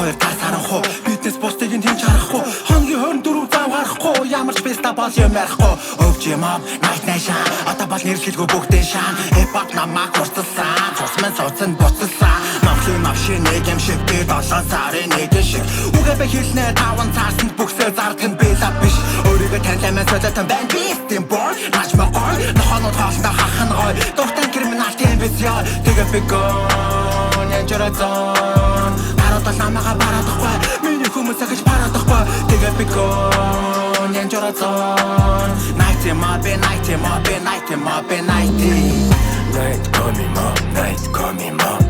хоёр тар саранхуу Биднес бусдыг нь хинч харахгүй Хоногийн 24 зам гарахгүй Ямар ч феста бол юм ярихгүй Өвч юм ав, night nation Ата бол нэршилгүй бүгдээ шаан Hip-hop намайг хурцлсан Цусмэн цуцэн буцалсан Мавхи мавши нэг юм шиг би 7 сарын нэг шиг Үгэбэ хэлнэ 5 цаасанд бүхсээ зардаг нь била биш Өөрийгөө таньлаймаа солиотон байна би тийм бор Наач могой Нохонууд хоолтой хахан гой Дуртай криминал тийм биз яа Тэгээ би гон Янжара зон Парадал намайга парадахгүй Миний хүмүүс агаж парадахгүй Тэгээ би гон Янжара зон Night in my bed, night in my bed, night in my bed, night in Night call me mom, night call me mom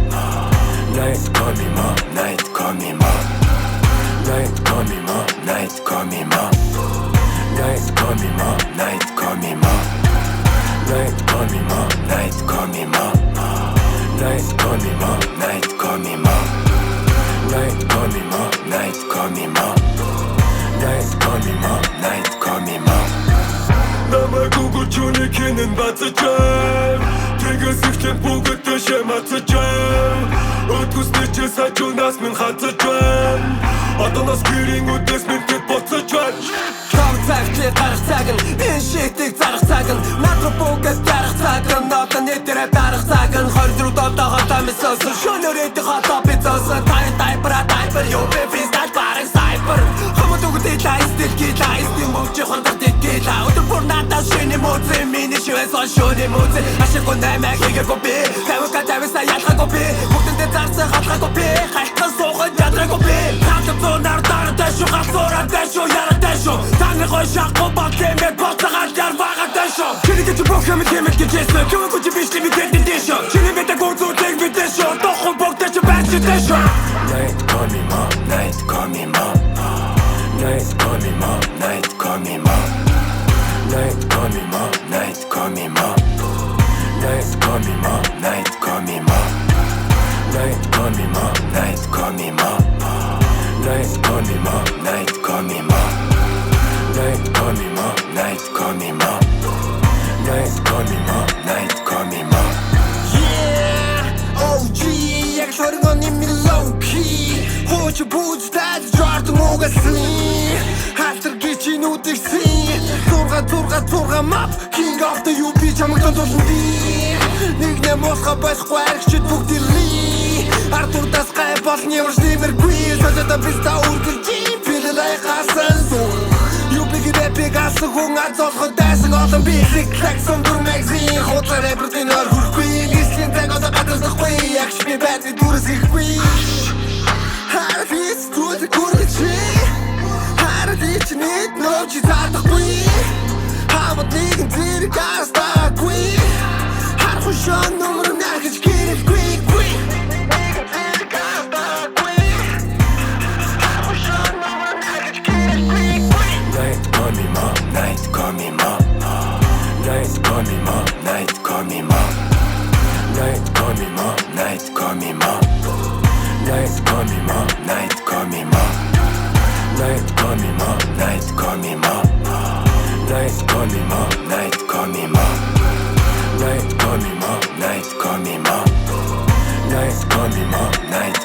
Night call me mom, night call me mom Night call me mom, night call me mom Night call me mom, night call me mom Night call me mom, night call me mom Night call me mom, night call me mom Night call me mom, night call me mom Night call me mom, night call me mom Намайг үгүйчүний хинэн бацчаав Тэгээс ихтэй бүгдээ шимацчаав Өтгөсний чи сачунаас минь хацчаав Одоноос гэрийн үдээс минь тэт боцчаав Том цагтлыг гарах цаг нь энэ шигтийг зарах цаг нь Надруу бүгд зарах цаг нь Нота нэтэрэ дарах цаг нь 24 дотоогоо тамисоос Шөнөрөд хотоо бицоосон Тайпера тайпер юу бэ фристайл бараг сайпер Хамт үгдээ лайстил гилайстил мөвчи хондог дэкила Өдөр бүр надад шинэ мөзэ миний шивээс он шүний мөзэ Ашиггүй наймаа хийгээгүй би Тавика тависа ялгаагүй би Бүгдэндээ зарсан халгаагүй би Халтхан суухад ядраагүй би Халтхан зуунаар дараатай шүү Галзуураатай шүү Яратай шүү Таны гой шахгүй бат хэмэд боцагаар яр багатай шүү Чиний гэж бүх юм хэмэд гэж ясна Көвөгүй чи биш ли мэдээд нь дэшөө Чиний мэдээ гүрзүүлэг мэдээ шүү Дохон бүгдээ чи байрчитэй шүү Night call me mom, night call me mom Night call me mom, night call me mom Night call me mom, night call me mom Night call me mom, night call me mom Night call me mom, night call me mom Night call me mom, night call me mom Night call me mom, night call me mom Night call me mom, night call me mom Yeah, OG яг хоргоны мелоки Хооч бүүжтэй жартан угаслын Халтар гичийн үдэгсэн Зурга мап King of the UP чамагтан тулан ди Нэгнэ мосха байхгүй аргчид бүгд ирли Артурдас гай бол нэмэрш нэмэргүй Сөлөдө биста үргэлжийн Пилэлай гасан сух UP-г рэпиг асан хүн азолход дайсан олон бисик Клаксон дүрмэгзийн Хуцар рэпертийн ор хүрхгүй Нислийн цаг одоо гадаснахгүй Ягш би байтны дүрс ихгүй Харах хийц түүлэг хүргэчи Харах хийч нийт нөөчи заадахгүй Хамт нэгэн зэрэг арстаагүй Харах хушон нөмөр нахиж гэрэлгүй Нэгэн зэрэг арстаагүй Харах хушон нөмөр нахиж гэрэлгүй Night call me mom, night call me mom Night call me mom, night call me mom Night call me mom, night call me mom Night call me mom, night call me mom Night call me mom, night call me mom Night call me mom, night call me mom Night call me mom, night call me mom Night call me mom, night